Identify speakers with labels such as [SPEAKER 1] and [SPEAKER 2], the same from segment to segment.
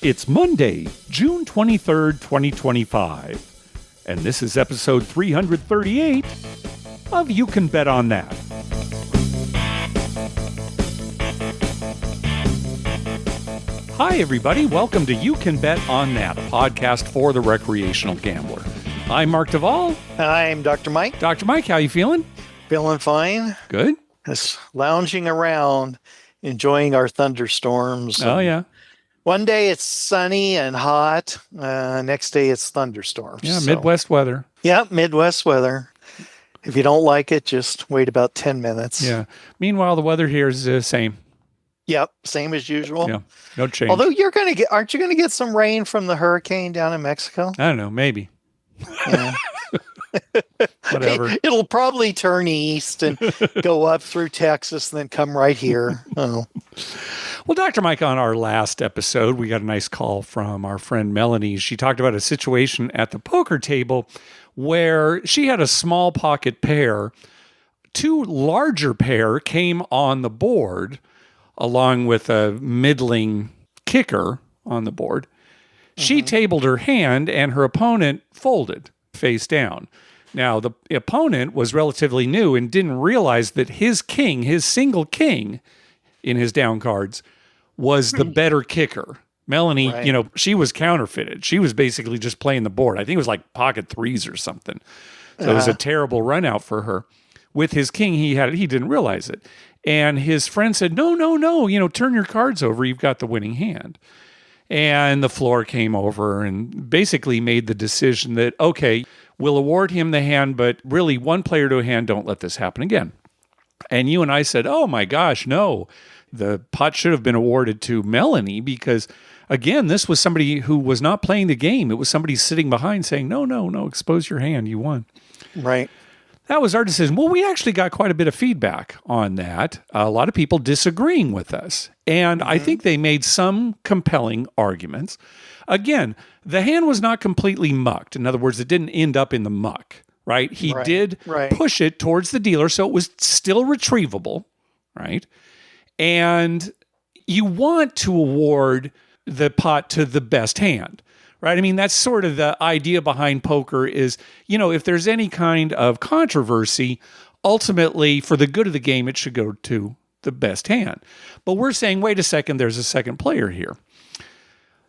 [SPEAKER 1] It's Monday, June 23rd, 2025, and this is episode 338 of You Can Bet on That. Hi, everybody. Welcome to You Can Bet on That, a podcast for the recreational gambler. I'm Mark Duvall.
[SPEAKER 2] I'm Dr. Mike.
[SPEAKER 1] Dr. Mike, how you feeling?
[SPEAKER 2] Feeling fine.
[SPEAKER 1] Good.
[SPEAKER 2] Just lounging around, enjoying our thunderstorms.
[SPEAKER 1] Oh, yeah.
[SPEAKER 2] One day it's sunny and hot. Next day it's thunderstorms.
[SPEAKER 1] Yeah, Midwest weather.
[SPEAKER 2] Yeah, Midwest weather. If you don't like it, just wait about 10 minutes.
[SPEAKER 1] Yeah. Meanwhile, the weather here is the same.
[SPEAKER 2] Yep, same as usual.
[SPEAKER 1] Yeah, no change.
[SPEAKER 2] Although aren't you going to get some rain from the hurricane down in Mexico?
[SPEAKER 1] I don't know, maybe.
[SPEAKER 2] Yeah.
[SPEAKER 1] Whatever.
[SPEAKER 2] It'll probably turn east and go up through Texas and then come right here. Oh.
[SPEAKER 1] Well, Dr. Mike, on our last episode, we got a nice call from our friend Melanie. She talked about a situation at the poker table where she had a small pocket pair. Two larger pair came on the board along with a middling kicker on the board. She tabled her hand and her opponent folded face down. Now, the opponent was relatively new and didn't realize that his king, his single king in his down cards, was the better kicker. Melanie,
[SPEAKER 2] right.
[SPEAKER 1] She was counterfeited. She was basically just playing the board. I think it was like pocket threes or something. So it was a terrible run out for her. With his king, he didn't realize it. And his friend said, no, turn your cards over. You've got the winning hand. And the floor came over and basically made the decision that, okay, we'll award him the hand, but really one player to a hand, don't let this happen again. And you and I said, oh my gosh, no. The pot should have been awarded to Melanie because, again, this was somebody who was not playing the game. It was somebody sitting behind saying, no, expose your hand. You won.
[SPEAKER 2] Right.
[SPEAKER 1] That was our decision. Well, we actually got quite a bit of feedback on that. A lot of people disagreeing with us. And I think they made some compelling arguments. Again, the hand was not completely mucked. In other words, it didn't end up in the muck, right? He did push it towards the dealer, so it was still retrievable, right? And you want to award the pot to the best hand, right? I mean, that's sort of the idea behind poker is, if there's any kind of controversy, ultimately, for the good of the game, it should go to the best hand. But we're saying, wait a second, there's a second player here.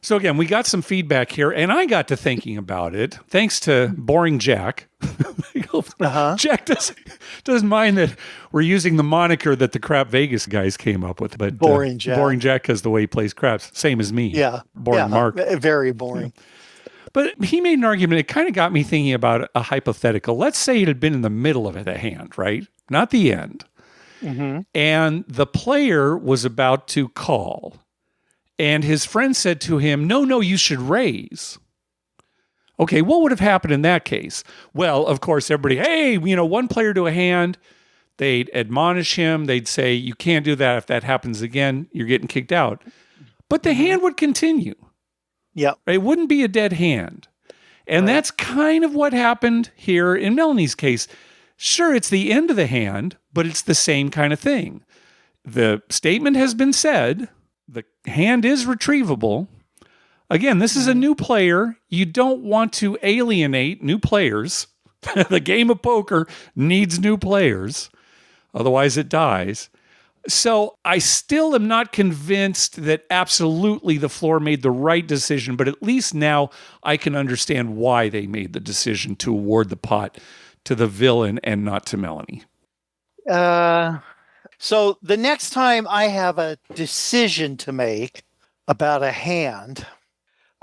[SPEAKER 1] So again, we got some feedback here, and I got to thinking about it, thanks to Boring Jack. Jack doesn't mind that we're using the moniker that the Crap Vegas guys came up with. But
[SPEAKER 2] Boring Jack.
[SPEAKER 1] Boring Jack because the way he plays craps, same as me.
[SPEAKER 2] Yeah.
[SPEAKER 1] Boring Mark.
[SPEAKER 2] Very boring.
[SPEAKER 1] Yeah. But he made an argument. It kind of got me thinking about a hypothetical. Let's say it had been in the middle of the hand, right? Not the end. Mm-hmm. And the player was about to call. And his friend said to him, no, you should raise. Okay, what would have happened in that case? Well, of course, everybody, hey, one player to a hand. They'd admonish him. They'd say, you can't do that. If that happens again, you're getting kicked out. But the hand would continue.
[SPEAKER 2] Yeah.
[SPEAKER 1] It wouldn't be a dead hand. And that's kind of what happened here in Melanie's case. Sure, it's the end of the hand, but it's the same kind of thing. The statement has been said. The hand is retrievable. Again, this is a new player. You don't want to alienate new players. The game of poker needs new players. Otherwise, it dies. So I still am not convinced that absolutely the floor made the right decision, but at least now I can understand why they made the decision to award the pot to the villain and not to Melanie.
[SPEAKER 2] So the next time I have a decision to make about a hand,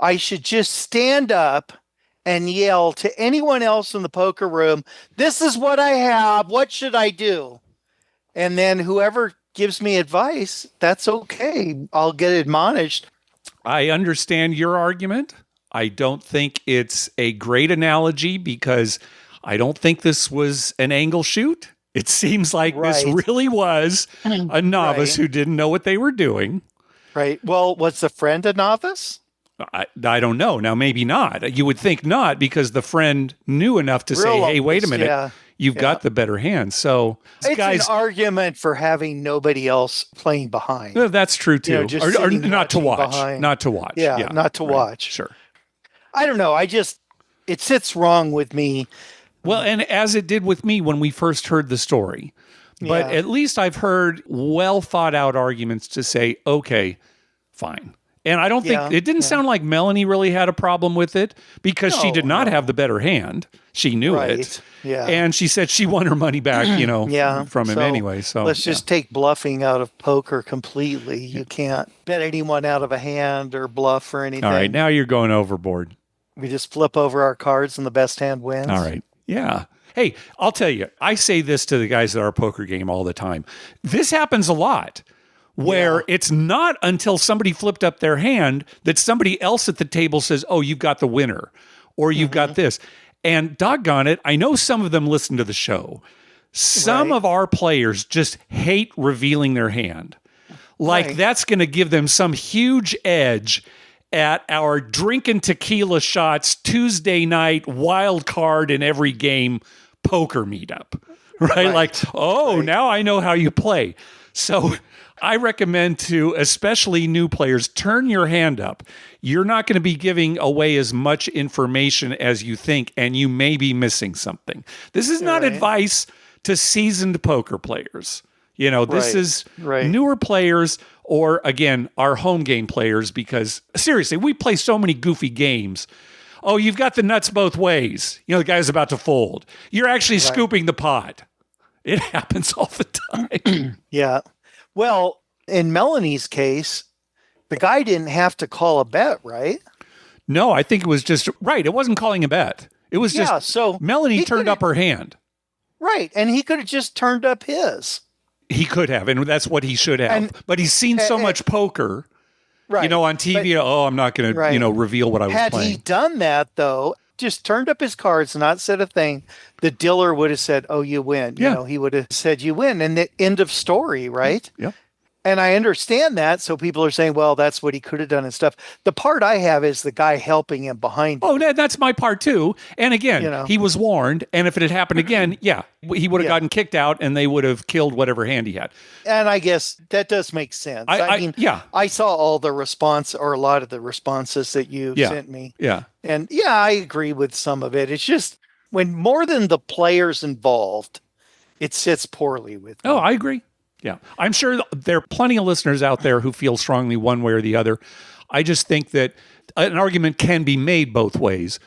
[SPEAKER 2] I should just stand up and yell to anyone else in the poker room, this is what I have. What should I do? And then whoever gives me advice, that's okay. I'll get admonished.
[SPEAKER 1] I understand your argument. I don't think it's a great analogy because I don't think this was an angle shoot. It seems like this really was a novice who didn't know what they were doing.
[SPEAKER 2] Right. Well, was the friend a novice?
[SPEAKER 1] I don't know. Now, maybe not. You would think not because the friend knew enough to say, hey, wait a minute. you've got the better hand. So
[SPEAKER 2] It's
[SPEAKER 1] guys,
[SPEAKER 2] an argument for having nobody else playing behind.
[SPEAKER 1] that's true too.
[SPEAKER 2] Just
[SPEAKER 1] or
[SPEAKER 2] sitting
[SPEAKER 1] not to watch.
[SPEAKER 2] behind.
[SPEAKER 1] Not to watch.
[SPEAKER 2] Yeah, not to watch.
[SPEAKER 1] Sure.
[SPEAKER 2] I don't know. It sits wrong with me.
[SPEAKER 1] Well, and as it did with me when we first heard the story. But at least I've heard well thought out arguments to say, okay, fine. And I don't think it didn't sound like Melanie really had a problem with it because she did not have the better hand. She knew it.
[SPEAKER 2] Yeah.
[SPEAKER 1] And she said she won her money back, from him anyway. So
[SPEAKER 2] let's just take bluffing out of poker completely. You can't bet anyone out of a hand or bluff or anything.
[SPEAKER 1] All right. Now you're going overboard.
[SPEAKER 2] We just flip over our cards and the best hand wins.
[SPEAKER 1] All right. Yeah. Hey, I'll tell you, I say this to the guys at our poker game all the time. This happens a lot where it's not until somebody flipped up their hand that somebody else at the table says, oh, you've got the winner or you've got this. And doggone it, I know some of them listen to the show. Some of our players just hate revealing their hand. Like that's going to give them some huge edge at our drinking tequila shots Tuesday night wild card in every game poker meetup, right? Like, now I know how you play. So I recommend to especially new players, turn your hand up. You're not going to be giving away as much information as you think, and you may be missing something. This is not advice to seasoned poker players. This is newer players or, again, our home game players, because seriously, we play so many goofy games. Oh, you've got the nuts both ways. The guy's about to fold. You're actually scooping the pot. It happens all the time.
[SPEAKER 2] Yeah. Well, in Melanie's case, the guy didn't have to call a bet, right?
[SPEAKER 1] No, I think it was just, it wasn't calling a bet. It was just,
[SPEAKER 2] so
[SPEAKER 1] Melanie turned up her hand.
[SPEAKER 2] Right, and he could have just turned up his.
[SPEAKER 1] He could have, and that's what he should have. But he's seen so much poker, on TV. I'm not going to, reveal what I was playing.
[SPEAKER 2] Had he done that, though, just turned up his cards, not said a thing, the dealer would have said, oh, you win. He would have said, you win. And the end of story, right?
[SPEAKER 1] Yeah.
[SPEAKER 2] And I understand that. So people are saying, well, that's what he could have done and stuff. The part I have is the guy helping him behind him.
[SPEAKER 1] Oh, that's my part too. And again, he was warned. And if it had happened again, he would have gotten kicked out and they would have killed whatever hand he had.
[SPEAKER 2] And I guess that does make sense. I saw all the response or a lot of the responses that you sent me.
[SPEAKER 1] Yeah.
[SPEAKER 2] And I agree with some of it. It's just when more than the players involved, it sits poorly with me.
[SPEAKER 1] Oh, I agree. Yeah, I'm sure there are plenty of listeners out there who feel strongly one way or the other. I just think that an argument can be made both ways.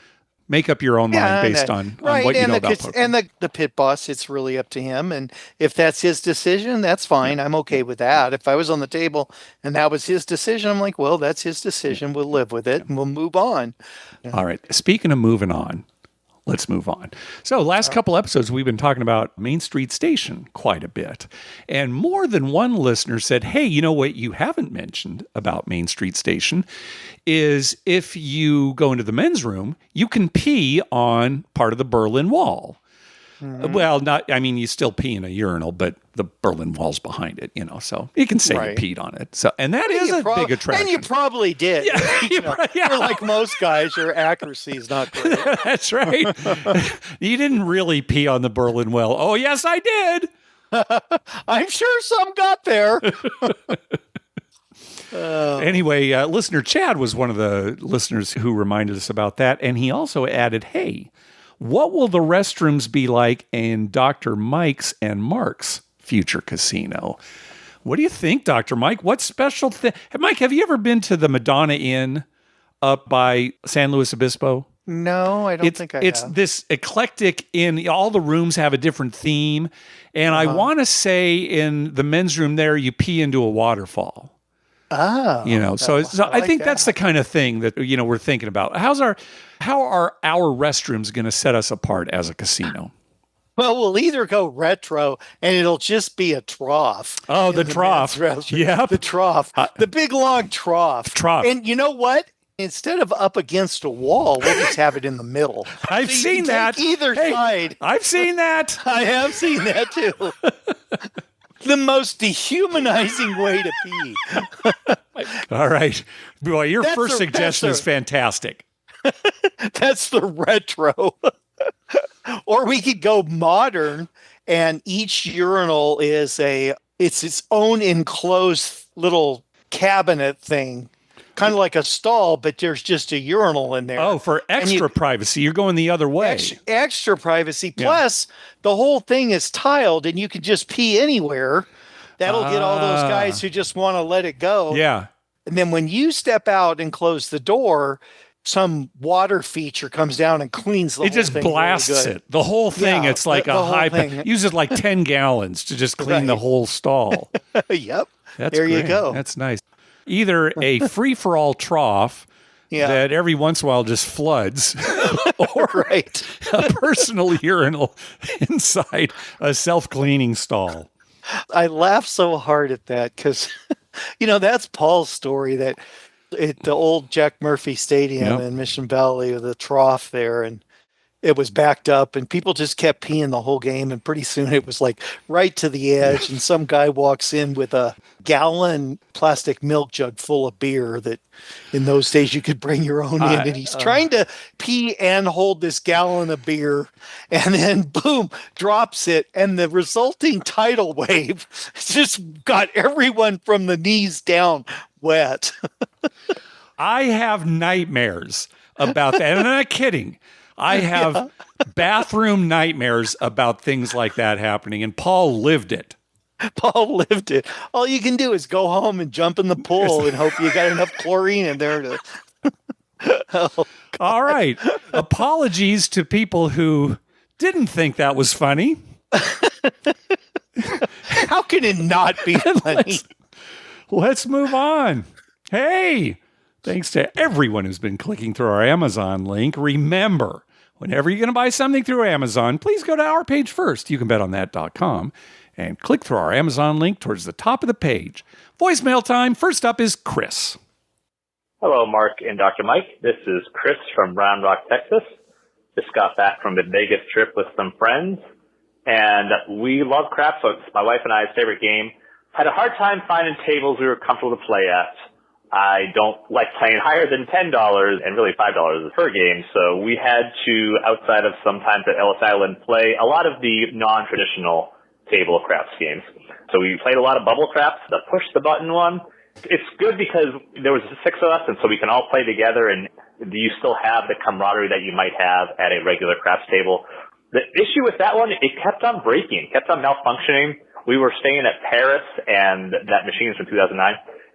[SPEAKER 1] Make up your own mind based on what you know about poker.
[SPEAKER 2] And the pit boss, it's really up to him. And if that's his decision, that's fine. I'm okay with that. If I was on the table and that was his decision, I'm like, well, that's his decision. We'll live with it and we'll move on.
[SPEAKER 1] All right. Speaking of moving on, let's move on. So last couple episodes, we've been talking about Main Street Station quite a bit. And more than one listener said, hey, you know what you haven't mentioned about Main Street Station is if you go into the men's room, you can pee on part of the Berlin Wall. Mm-hmm. Well, you still pee in a urinal, but the Berlin Wall's behind it, so you can say you peed on it. So, and that is a big attraction.
[SPEAKER 2] And you probably did. Yeah, like most guys, your accuracy is not great.
[SPEAKER 1] That's right. You didn't really pee on the Berlin Wall. Oh, yes, I did.
[SPEAKER 2] I'm sure some got there.
[SPEAKER 1] Anyway, listener Chad was one of the listeners who reminded us about that. And he also added, hey, what will the restrooms be like in Dr. Mike's and Mark's future casino? What do you think, Dr. Mike? What special thing? Mike, have you ever been to the Madonna Inn up by San Luis Obispo?
[SPEAKER 2] No, I don't think I have.
[SPEAKER 1] It's this eclectic inn. All the rooms have a different theme. And I want to say in the men's room there, you pee into a waterfall.
[SPEAKER 2] Oh,
[SPEAKER 1] so I think that's the kind of thing that, we're thinking about. How are our restrooms going to set us apart as a casino?
[SPEAKER 2] Well, we'll either go retro and it'll just be a trough.
[SPEAKER 1] Oh, the trough. Yeah.
[SPEAKER 2] The trough. The big long trough. And you know what? Instead of up against a wall, we'll just have it in the middle.
[SPEAKER 1] I've seen that.
[SPEAKER 2] Either side.
[SPEAKER 1] I've seen that.
[SPEAKER 2] I have seen that too. The most dehumanizing way to pee.
[SPEAKER 1] All right. Boy, your first suggestion is fantastic.
[SPEAKER 2] That's the retro. Or we could go modern, and each urinal is it's its own enclosed little cabinet thing, kind of like a stall, but there's just a urinal in there.
[SPEAKER 1] Oh, for extra privacy, you're going the other way.
[SPEAKER 2] Extra privacy. Plus, the whole thing is tiled, and you can just pee anywhere. That'll get all those guys who just want to let it go.
[SPEAKER 1] Yeah.
[SPEAKER 2] And then when you step out and close the door, some water feature comes down and cleans the whole thing. It just
[SPEAKER 1] blasts
[SPEAKER 2] really
[SPEAKER 1] it. The whole thing, it's like
[SPEAKER 2] the
[SPEAKER 1] a high... Uses like 10 gallons to just clean the whole stall.
[SPEAKER 2] Yep.
[SPEAKER 1] That's
[SPEAKER 2] there
[SPEAKER 1] great.
[SPEAKER 2] You go.
[SPEAKER 1] That's nice. Either a free-for-all trough that every once in a while just floods, or a personal urinal inside a self-cleaning stall.
[SPEAKER 2] I laugh so hard at that because, that's Paul's story that at the old Jack Murphy Stadium in Mission Valley, the trough there, and it was backed up and people just kept peeing the whole game. And pretty soon it was like right to the edge. And some guy walks in with a gallon plastic milk jug full of beer that in those days you could bring your own in. And he's trying to pee and hold this gallon of beer. And then boom, drops it. And the resulting tidal wave just got everyone from the knees down wet.
[SPEAKER 1] I have nightmares about that. And I'm not kidding. I have bathroom nightmares about things like that happening, and Paul lived it.
[SPEAKER 2] Paul lived it. All you can do is go home and jump in the pool and hope you got enough chlorine in there to...
[SPEAKER 1] All right. Apologies to people who didn't think that was funny.
[SPEAKER 2] How can it not be funny?
[SPEAKER 1] Let's move on. Hey, thanks to everyone who's been clicking through our Amazon link. Remember, whenever you're going to buy something through Amazon, please go to our page first. You can bet on that.com and click through our Amazon link towards the top of the page. Voicemail time. First up is Chris.
[SPEAKER 3] Hello, Mark and Dr. Mike. This is Chris from Round Rock, Texas. Just got back from a Vegas trip with some friends, and we love craps, so it's my wife and I's favorite game. Had a hard time finding tables we were comfortable to play at. I don't like playing higher than $10 and really $5 per game. So we had to, outside of sometimes at Ellis Island, play a lot of the non-traditional table craps games. So we played a lot of bubble craps, the push the button one. It's good because there was 6 of us, and so we can all play together, and you still have the camaraderie that you might have at a regular craps table. The issue with that one, it kept on breaking, kept on malfunctioning. We were staying at Paris, and that machine is from 2009.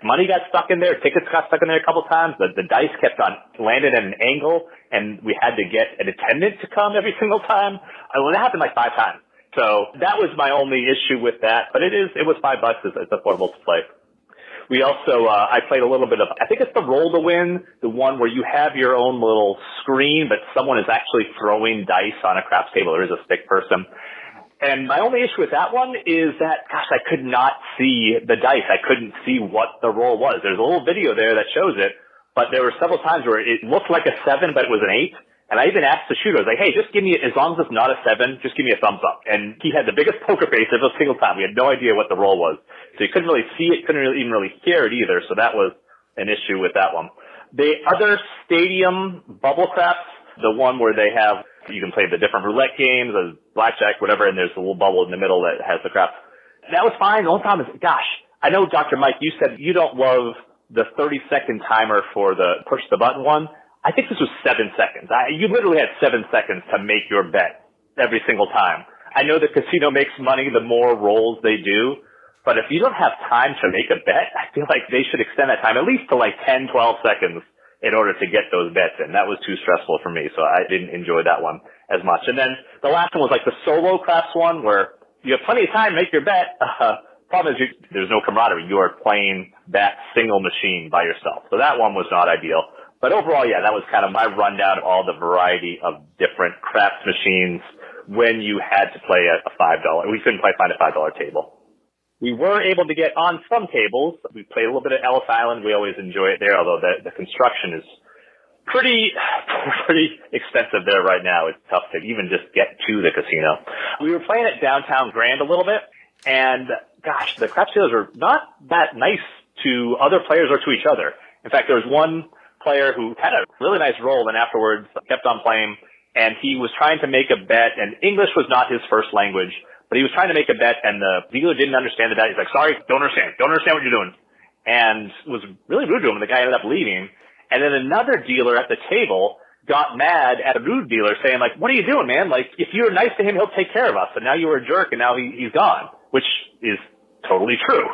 [SPEAKER 3] Money got stuck in there. Tickets got stuck in there a couple times. The dice kept on landing at an angle, and we had to get an attendant to come every single time. That happened like 5 times. So that was my only issue with that. But it was $5. It's affordable to play. We also, I played a little bit of, I think it's the Roll to Win, the one where you have your own little screen, but someone is actually throwing dice on a craps table. There is a stick person. And my only issue with that one is that, gosh, I could not see the dice. I couldn't see what the roll was. There's a little video there that shows it, but there were several times where it looked like a 7, but it was an 8. And I even asked the shooter, I was like, hey, just give me, as long as it's not a 7, just give me a thumbs up. And he had the biggest poker face every single time. We had no idea what the roll was. So you couldn't really see it, couldn't even really hear it either. So that was an issue with that one. The other stadium bubble craps, the one where they have, you can play the different roulette games, blackjack, whatever, and there's a little bubble in the middle that has the craps. That was fine. The only problem is, gosh, I know, Dr. Mike, you said you don't love the 30-second timer for the push the button one. I think this was 7 seconds. You literally had 7 seconds to make your bet every single time. I know the casino makes money the more rolls they do, but if you don't have time to make a bet, I feel like they should extend that time at least to like 10, 12 seconds in order to get those bets in. That was too stressful for me, so I didn't enjoy that one as much. And then the last one was like the solo craps one where you have plenty of time to make your bet. Problem is there's no camaraderie. You are playing that single machine by yourself. So that one was not ideal. But overall, yeah, that was kind of my rundown of all the variety of different craps machines when you had to play a $5. We couldn't quite find a $5 table. We were able to get on some tables. We played a little bit at Ellis Island. We always enjoy it there, although the construction is pretty expensive there right now. It's tough to even just get to the casino. We were playing at Downtown Grand a little bit, and gosh, the craps tables are not that nice to other players or to each other. In fact, there was one player who had a really nice roll and afterwards kept on playing, and he was trying to make a bet, and English was not his first language, but he was trying to make a bet, and the dealer didn't understand the bet. He's like, sorry, don't understand what you're doing, and was really rude to him, and the guy ended up leaving. And then another dealer at the table got mad at a rude dealer saying, like, what are you doing, man? Like, if you're nice to him, he'll take care of us, and now you were a jerk, and now he's gone, which is totally true.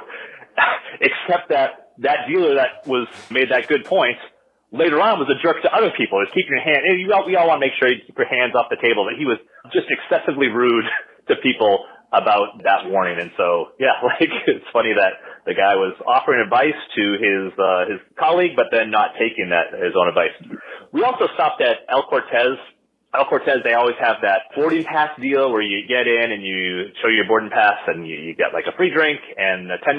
[SPEAKER 3] Except that dealer that made that good point later on was a jerk to other people. Is keeping your hand. We all want to make sure you keep your hands off the table. But he was just excessively rude to people about that warning. And so, yeah, like it's funny that the guy was offering advice to his colleague, but then not taking his own advice. We also stopped at El Cortez. El Cortez, they always have that boarding pass deal where you get in and you show your boarding pass and you get like a free drink and a $10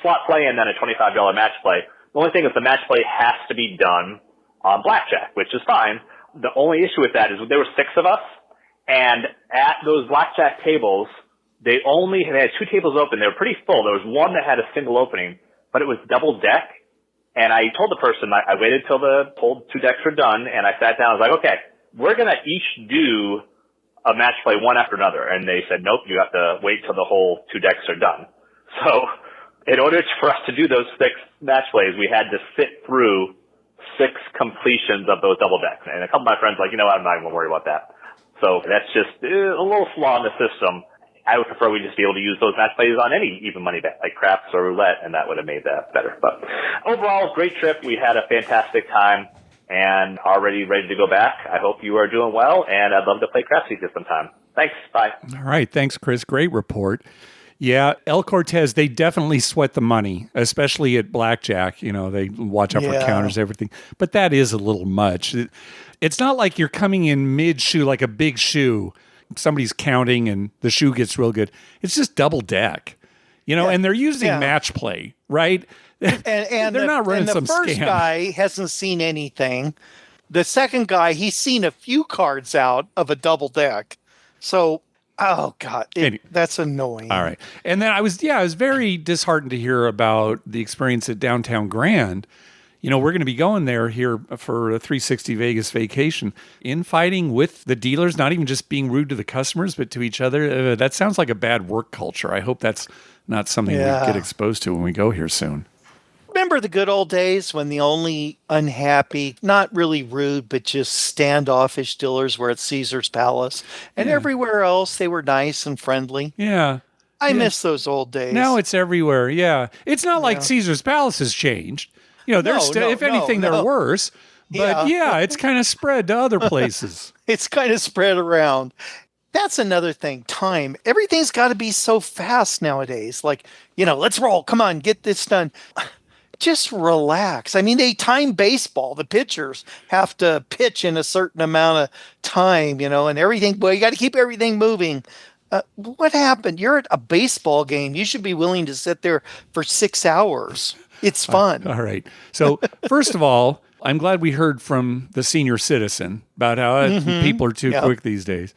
[SPEAKER 3] slot play and then a $25 match play. The only thing is the match play has to be done on blackjack, which is fine. The only issue with that is there were 6 of us, and at those blackjack tables, they had 2 tables open. They were pretty full. There was one that had a single opening, but it was double deck. And I told the person, I waited till the whole 2 decks were done, and I sat down. I was like, okay, we're going to each do a match play one after another. And they said, nope, you have to wait till the whole 2 decks are done. So in order for us to do those 6 match plays, we had to sit through 6 completions of those double decks. And a couple of my friends were like, you know what, I'm not even worried about that. So that's just a little flaw in the system. I would prefer we just be able to use those match plays on any even money bet, like craps or roulette, and that would have made that better. But overall, great trip. We had a fantastic time and already ready to go back. I hope you are doing well, and I'd love to play craps with you sometime. Thanks. Bye.
[SPEAKER 1] All right. Thanks, Chris. Great report. Yeah, El Cortez, they definitely sweat the money, especially at blackjack. You know, they watch out for counters, everything. But that is a little much. It's not like you're coming in mid-shoe, like a big shoe. Somebody's counting and the shoe gets real good. It's just double deck, you know, and they're using match play, right?
[SPEAKER 2] And
[SPEAKER 1] they're not running some scam.
[SPEAKER 2] The first guy hasn't seen anything. The second guy, he's seen a few cards out of a double deck. So, oh God, that's annoying.
[SPEAKER 1] All right. And then I was very disheartened to hear about the experience at Downtown Grand. You know, we're going to be going there here for a 360 Vegas vacation. Infighting with the dealers, not even just being rude to the customers, but to each other. That sounds like a bad work culture. I hope that's not something we get exposed to when we go here soon.
[SPEAKER 2] Remember the good old days when the only unhappy, not really rude, but just standoffish dealers were at Caesar's Palace, and everywhere else they were nice and friendly.
[SPEAKER 1] Yeah.
[SPEAKER 2] I miss those old days.
[SPEAKER 1] Now it's everywhere. Yeah. It's not like Caesar's Palace has changed. You know, if anything, they're worse. But it's kind of spread to other places.
[SPEAKER 2] It's kind of spread around. That's another thing. Time. Everything's got to be so fast nowadays. Like, you know, let's roll. Come on, get this done. Just relax. I mean, they time baseball. The pitchers have to pitch in a certain amount of time, you know, and everything. Well, you got to keep everything moving. What happened? You're at a baseball game. You should be willing to sit there for 6 hours. It's fun.
[SPEAKER 1] All right. So first of all, I'm glad we heard from the senior citizen about how people are too quick these days.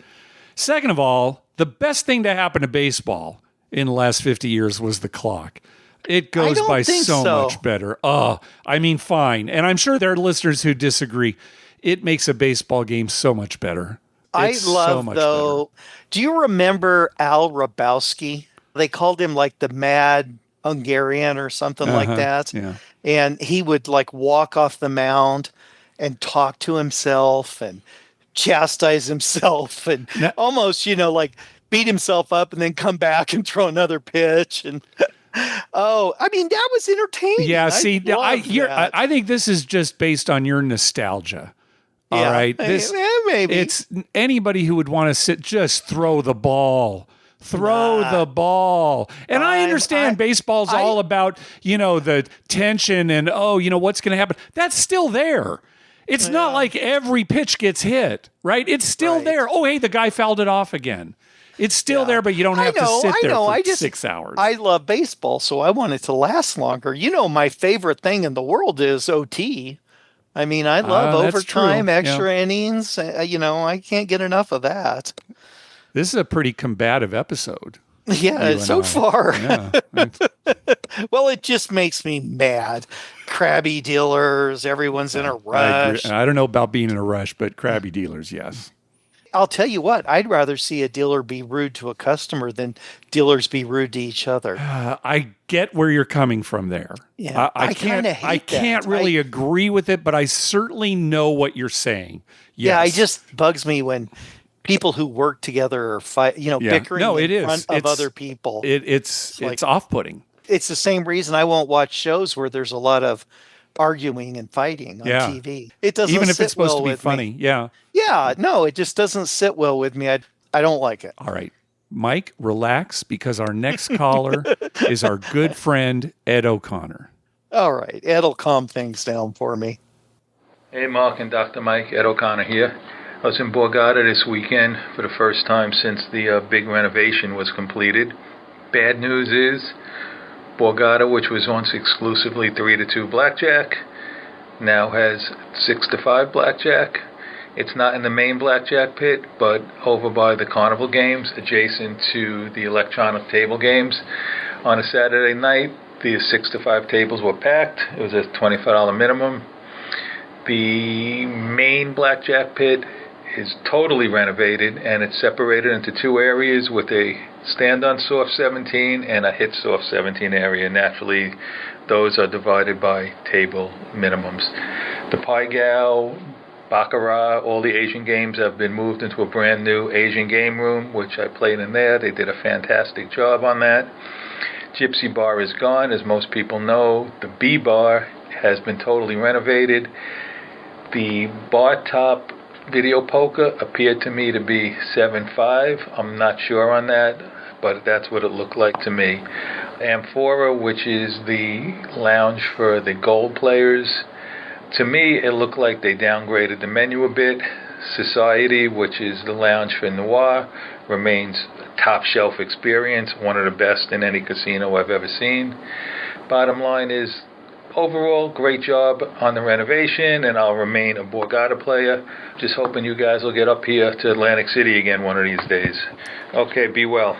[SPEAKER 1] Second of all, the best thing to happen to baseball in the last 50 years was the clock. It goes by so much better. I mean, fine. And I'm sure there are listeners who disagree. It makes a baseball game so much better. It's so much better.
[SPEAKER 2] Do you remember Al Rabowski? They called him like the Mad Hungarian or something like that.
[SPEAKER 1] Yeah.
[SPEAKER 2] And he would like walk off the mound and talk to himself and chastise himself and almost, you know, like beat himself up and then come back and throw another pitch. And I mean, that was entertaining.
[SPEAKER 1] Yeah, see, I think this is just based on your nostalgia. All right.
[SPEAKER 2] Maybe.
[SPEAKER 1] It's anybody who would want to just throw the ball. The ball. And I understand baseball's all about, you know, the tension and, what's going to happen. That's still there. It's not like every pitch gets hit, right? It's still there. Oh, hey, the guy fouled it off again. It's still there, but you don't have to sit there for 6 hours.
[SPEAKER 2] I love baseball, so I want it to last longer. You know, my favorite thing in the world is OT. I mean, I love overtime, extra innings. You know, I can't get enough of that.
[SPEAKER 1] This is a pretty combative episode.
[SPEAKER 2] Yeah, so far.
[SPEAKER 1] Yeah.
[SPEAKER 2] Well, it just makes me mad. Crabby dealers, everyone's in a rush.
[SPEAKER 1] I don't know about being in a rush, but crabby dealers, yes.
[SPEAKER 2] I'll tell you what, I'd rather see a dealer be rude to a customer than dealers be rude to each other.
[SPEAKER 1] I get where you're coming from there.
[SPEAKER 2] Yeah, I kinda hate
[SPEAKER 1] I can't
[SPEAKER 2] that.
[SPEAKER 1] really agree with it, but I certainly know what you're saying.
[SPEAKER 2] Yeah, it
[SPEAKER 1] Yes.
[SPEAKER 2] just bugs me when people who work together are
[SPEAKER 1] Yeah.
[SPEAKER 2] bickering
[SPEAKER 1] No, it
[SPEAKER 2] in
[SPEAKER 1] is.
[SPEAKER 2] front of
[SPEAKER 1] It's-
[SPEAKER 2] other people.
[SPEAKER 1] It's
[SPEAKER 2] like-
[SPEAKER 1] off-putting.
[SPEAKER 2] It's the same reason I won't watch shows where there's a lot of arguing and fighting on
[SPEAKER 1] Yeah.
[SPEAKER 2] TV. It doesn't
[SPEAKER 1] Even if
[SPEAKER 2] sit
[SPEAKER 1] it's supposed
[SPEAKER 2] well
[SPEAKER 1] to be
[SPEAKER 2] with me.
[SPEAKER 1] funny. Yeah.
[SPEAKER 2] Yeah, no, it just doesn't sit well with me. I don't like it.
[SPEAKER 1] All right. Mike, relax because our next caller is our good friend Ed O'Connor.
[SPEAKER 2] All right, it'll calm things down for me.
[SPEAKER 4] Hey, Mark and Dr. Mike, Ed O'Connor here. I was in Borgata this weekend for the first time since the big renovation was completed. Bad news is Borgata, which was once exclusively 3-2 blackjack, now has 6-5 blackjack. It's not in the main blackjack pit, but over by the carnival games, adjacent to the electronic table games. On a Saturday night, the 6-5 tables were packed. It was a $25 minimum. The main blackjack pit is totally renovated, and it's separated into two areas with a stand-on soft 17 and a hit soft 17 area. Naturally, those are divided by table minimums. The Pai Gow, Baccarat, all the Asian games have been moved into a brand new Asian game room, which I played in there. They did a fantastic job on that. Gypsy Bar is gone, as most people know. The B Bar has been totally renovated. The bar top video poker appeared to me to be 7.5. I'm not sure on that, but that's what it looked like to me. Amphora, which is the lounge for the gold players, to me it looked like they downgraded the menu a bit. Society, which is the lounge for Noir, remains a top shelf experience, one of the best in any casino I've ever seen. Bottom line is, overall, great job on the renovation, and I'll remain a Borgata player. Just hoping you guys will get up here to Atlantic City again one of these days. Okay, be well.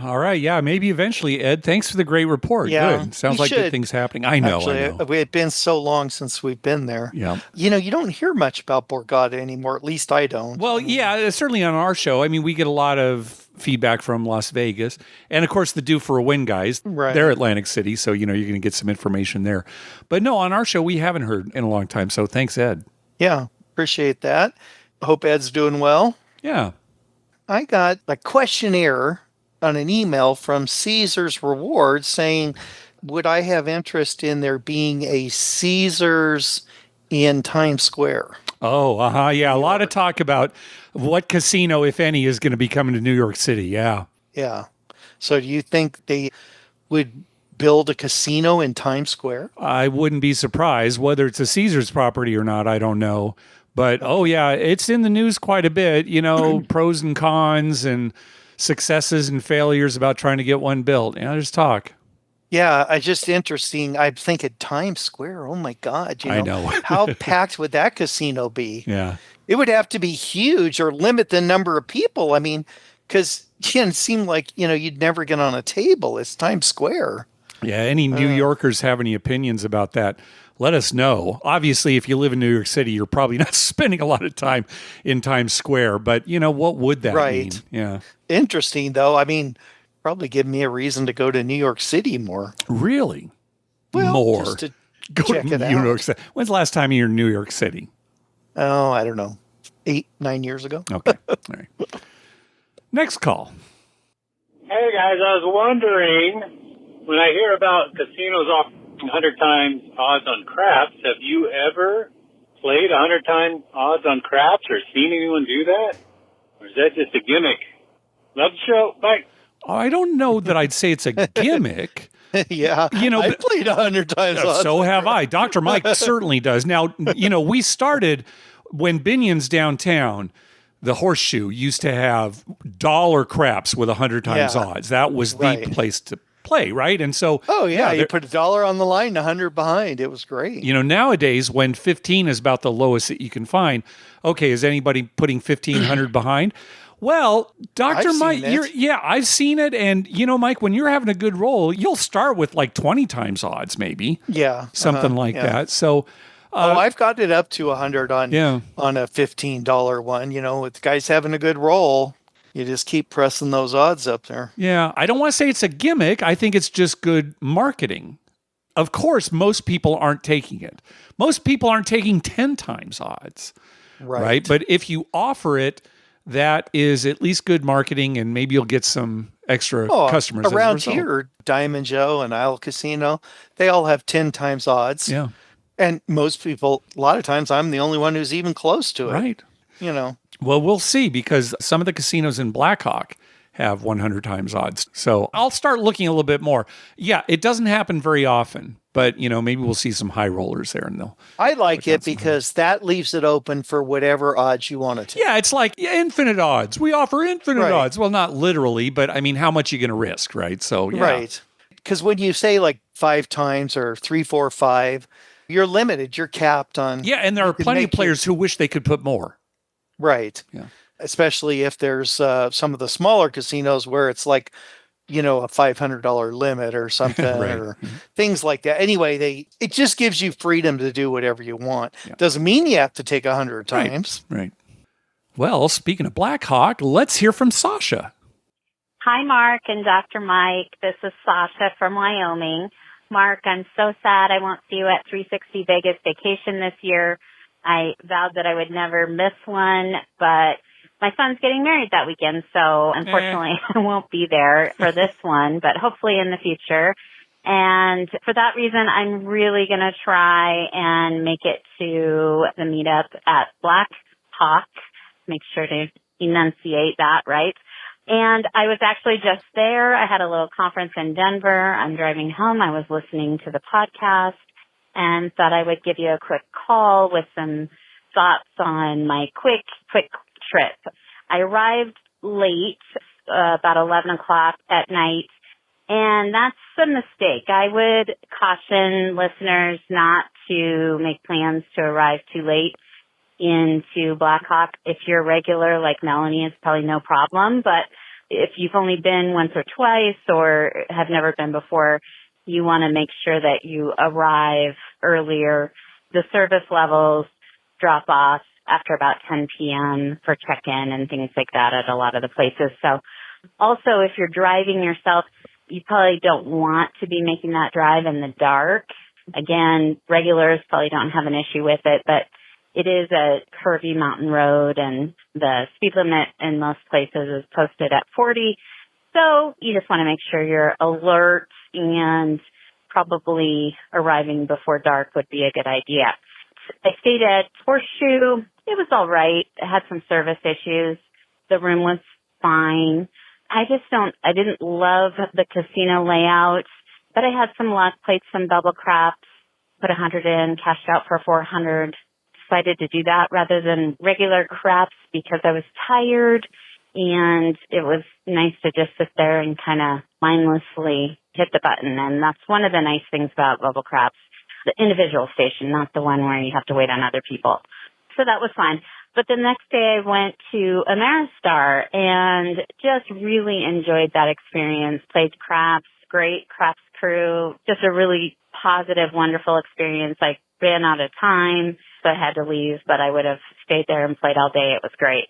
[SPEAKER 1] All right. Yeah, maybe eventually, Ed. Thanks for the great report.
[SPEAKER 2] Yeah,
[SPEAKER 1] Good. Sounds
[SPEAKER 2] we
[SPEAKER 1] like good
[SPEAKER 2] should.
[SPEAKER 1] things happening. I know.
[SPEAKER 2] Actually,
[SPEAKER 1] I know.
[SPEAKER 2] it's been so long since we've been there.
[SPEAKER 1] Yeah.
[SPEAKER 2] You don't hear much about Borgata anymore. At least I don't.
[SPEAKER 1] Well, yeah, certainly on our show. I mean, we get a lot of feedback from Las Vegas. And of course, the Due for a Win guys,
[SPEAKER 2] Right.
[SPEAKER 1] they're Atlantic City. So, you're going to get some information there. But no, on our show, we haven't heard in a long time. So thanks, Ed.
[SPEAKER 2] Yeah, appreciate that. Hope Ed's doing well.
[SPEAKER 1] Yeah.
[SPEAKER 2] I got a questionnaire on an email from Caesar's Rewards saying, would I have interest in there being a Caesar's in Times Square?
[SPEAKER 1] Oh, yeah. A lot of talk about what casino, if any, is going to be coming to New York City. Yeah.
[SPEAKER 2] Yeah. So do you think they would build a casino in Times Square?
[SPEAKER 1] I wouldn't be surprised. Whether it's a Caesar's property or not, I don't know. But, oh, yeah, it's in the news quite a bit, pros and cons and successes and failures about trying to get one built. Yeah, there's talk.
[SPEAKER 2] Yeah, it's just interesting. I'm thinking Times Square. Oh my God!
[SPEAKER 1] I know.
[SPEAKER 2] How packed would that casino be?
[SPEAKER 1] Yeah.
[SPEAKER 2] It would have to be huge or limit the number of people. I mean, because it seemed like you'd never get on a table. It's Times Square.
[SPEAKER 1] Yeah. Any New Yorkers have any opinions about that? Let us know. Obviously, if you live in New York City, you're probably not spending a lot of time in Times Square. But what would that
[SPEAKER 2] Right.
[SPEAKER 1] mean? Yeah.
[SPEAKER 2] Interesting, though. I mean, probably give me a reason to go to New York City more.
[SPEAKER 1] Really?
[SPEAKER 2] Well,
[SPEAKER 1] More.
[SPEAKER 2] just to
[SPEAKER 1] Go
[SPEAKER 2] check
[SPEAKER 1] to
[SPEAKER 2] it
[SPEAKER 1] New
[SPEAKER 2] out.
[SPEAKER 1] York City. When's the last time you were in New York City?
[SPEAKER 2] Oh, I don't know, 8-9 years ago.
[SPEAKER 1] Okay. All right. Next call.
[SPEAKER 5] Hey guys, I was wondering, when I hear about casinos offering 100 times odds on craps, have you ever played 100 times odds on craps or seen anyone do that? Or is that just a gimmick? Love the show. Bye.
[SPEAKER 1] I don't know that I'd say it's a gimmick.
[SPEAKER 2] Yeah, I
[SPEAKER 1] but-
[SPEAKER 2] played 100 times.
[SPEAKER 1] So have I. Dr. Mike certainly does. Now, we started when Binion's downtown, the Horseshoe used to have dollar craps with 100 times
[SPEAKER 2] Yeah.
[SPEAKER 1] odds. That was the
[SPEAKER 2] Right.
[SPEAKER 1] place to play, right? And so,
[SPEAKER 2] Oh yeah, you
[SPEAKER 1] there-
[SPEAKER 2] put $1 on the line, 100 behind. It was great.
[SPEAKER 1] nowadays when 15 is about the lowest that you can find, okay, is anybody putting 1,500 behind? Well, Dr.
[SPEAKER 2] I've
[SPEAKER 1] Mike,
[SPEAKER 2] seen it.
[SPEAKER 1] I've seen it. And, Mike, when you're having a good roll, you'll start with like 20 times odds, maybe.
[SPEAKER 2] Yeah,
[SPEAKER 1] Something like
[SPEAKER 2] yeah.
[SPEAKER 1] that. So,
[SPEAKER 2] I've got it up to 100 on
[SPEAKER 1] Yeah.
[SPEAKER 2] on a $15 one. With guys having a good roll, you just keep pressing those odds up there.
[SPEAKER 1] Yeah. I don't want to say it's a gimmick. I think it's just good marketing. Of course, most people aren't taking it. Most people aren't taking 10 times odds. Right. But if you offer it, that is at least good marketing, and maybe you'll get some extra customers.
[SPEAKER 2] Around here, Diamond Joe and Isle Casino, they all have 10 times odds.
[SPEAKER 1] Yeah.
[SPEAKER 2] And most people, a lot of times, I'm the only one who's even close to it.
[SPEAKER 1] Right. Well, we'll see, because some of the casinos in Blackhawk have 100 times odds. So I'll start looking a little bit more. Yeah, it doesn't happen very often, but maybe we'll see some high rollers there, and they'll.
[SPEAKER 2] I like it because that leaves it open for whatever odds you want to take.
[SPEAKER 1] Yeah, it's like infinite odds. We offer infinite odds. Well, not literally, but I mean, how much are you going to risk, right? So, yeah.
[SPEAKER 2] Right. Because when you say like 5 times or 3, 4, 5, you're limited. You're capped on.
[SPEAKER 1] Yeah, and there are plenty of players who wish they could put more.
[SPEAKER 2] Right.
[SPEAKER 1] Yeah.
[SPEAKER 2] Especially if there's some of the smaller casinos where it's like, a $500 limit or something or things like that. Anyway, it just gives you freedom to do whatever you want. Yeah. Doesn't mean you have to take 100 times.
[SPEAKER 1] Right. Well, speaking of Blackhawk, let's hear from Sasha.
[SPEAKER 6] Hi, Mark and Dr. Mike. This is Sasha from Wyoming. Mark, I'm so sad I won't see you at 360 Vegas Vacation this year. I vowed that I would never miss one, but my son's getting married that weekend, so unfortunately I won't be there for this one, but hopefully in the future. And for that reason, I'm really going to try and make it to the meetup at Black Hawk. Make sure to enunciate that right. And I was actually just there. I had a little conference in Denver. I'm driving home. I was listening to the podcast and thought I would give you a quick call with some thoughts on my quick trip. I arrived late, about 11 o'clock at night, and that's a mistake. I would caution listeners not to make plans to arrive too late into Blackhawk. If you're regular like Melanie, it's probably no problem, but if you've only been once or twice or have never been before, you want to make sure that you arrive earlier. The service levels drop off after about 10 p.m. for check-in and things like that at a lot of the places. So also, if you're driving yourself, you probably don't want to be making that drive in the dark. Again, regulars probably don't have an issue with it, but it is a curvy mountain road and the speed limit in most places is posted at 40. So you just want to make sure you're alert, and probably arriving before dark would be a good idea. I stayed at Horseshoe. It was all right. It had some service issues. The room was fine. I didn't love the casino layout, but I had some luck, played some double craps, put 100 in, cashed out for 400. Decided to do that rather than regular craps because I was tired, and it was nice to just sit there and kind of mindlessly hit the button. And that's one of the nice things about Bubble Craps, the individual station, not the one where you have to wait on other people. So that was fine. But the next day I went to Ameristar and just really enjoyed that experience. Played craps, great craps crew, just a really positive, wonderful experience. I ran out of time, so I had to leave, but I would have stayed there and played all day. It was great.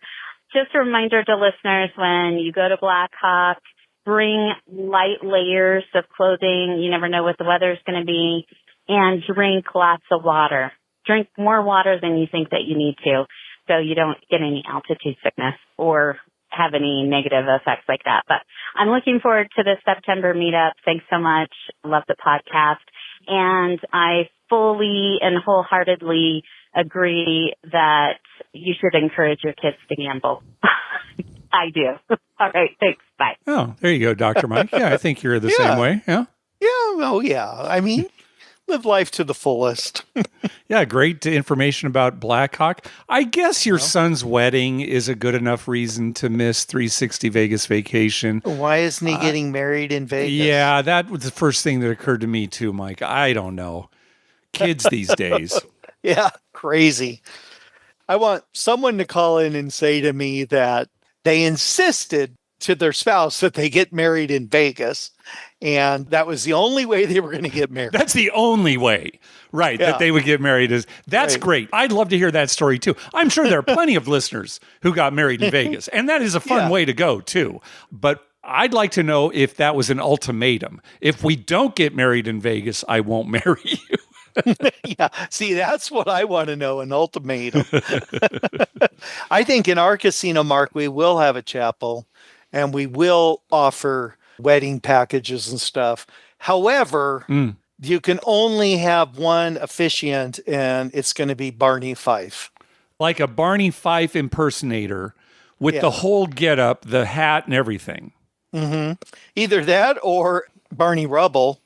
[SPEAKER 6] Just a reminder to listeners, when you go to Black Hawk, bring light layers of clothing. You never know what the weather is going to be. And drink lots of water. Drink more water than you think that you need to, so you don't get any altitude sickness or have any negative effects like that. But I'm looking forward to the September meetup. Thanks so much. Love the podcast. And I fully and wholeheartedly agree that you should encourage your kids to gamble. I do. All right. Thanks. Bye.
[SPEAKER 1] Oh, there you go, Dr. Mike. Yeah, I think you're the same way. Yeah.
[SPEAKER 2] Yeah. Oh, yeah. I mean, live life to the fullest.
[SPEAKER 1] Yeah, great information about Blackhawk. I guess your son's wedding is a good enough reason to miss 360 Vegas Vacation.
[SPEAKER 2] Why isn't he getting married in Vegas?
[SPEAKER 1] Yeah, that was the first thing that occurred to me too, Mike. I don't know. Kids these days.
[SPEAKER 2] Yeah, crazy. I want someone to call in and say to me that they insisted to their spouse that they get married in Vegas. And that was the only way they were going to get married.
[SPEAKER 1] That's the only way, right, that they would get married. That's great. I'd love to hear that story too. I'm sure there are plenty of listeners who got married in Vegas, and that is a fun way to go too. But I'd like to know if that was an ultimatum. If we don't get married in Vegas, I won't marry you.
[SPEAKER 2] Yeah. See, that's what I want to know, an ultimatum. I think in our casino, Mark, we will have a chapel and we will offer wedding packages and stuff. However, you can only have one officiant, and it's going to be Barney Fife.
[SPEAKER 1] Like a Barney Fife impersonator with the whole getup, the hat and everything.
[SPEAKER 2] Mm-hmm. Either that or Barney Rubble.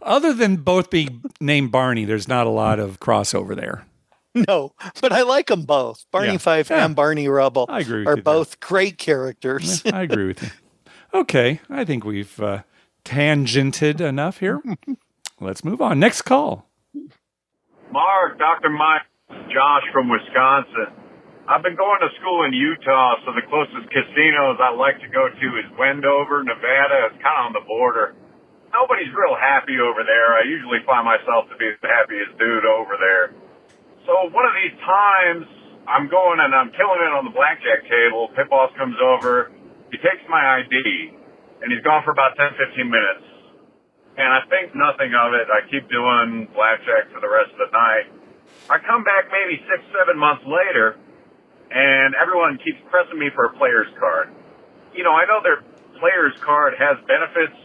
[SPEAKER 1] Other than both being named Barney, there's not a lot of crossover there.
[SPEAKER 2] No, but I like them both. Barney Fife and Barney Rubble
[SPEAKER 1] I agree with
[SPEAKER 2] are
[SPEAKER 1] you
[SPEAKER 2] both great characters.
[SPEAKER 1] I agree with you. Okay, I think we've tangented enough here. Let's move on. Next call.
[SPEAKER 7] Mark, Dr. Mike, Josh from Wisconsin. I've been going to school in Utah, so the closest casinos I like to go to is Wendover, Nevada. It's kind of on the border. Nobody's real happy over there. I usually find myself to be the happiest dude over there. So one of these times, I'm going and I'm killing it on the blackjack table. Pit boss comes over. He takes my ID, and he's gone for about 10, 15 minutes. And I think nothing of it. I keep doing blackjack for the rest of the night. I come back maybe 6, 7 months later, and everyone keeps pressing me for a player's card. You know, I know their player's card has benefits.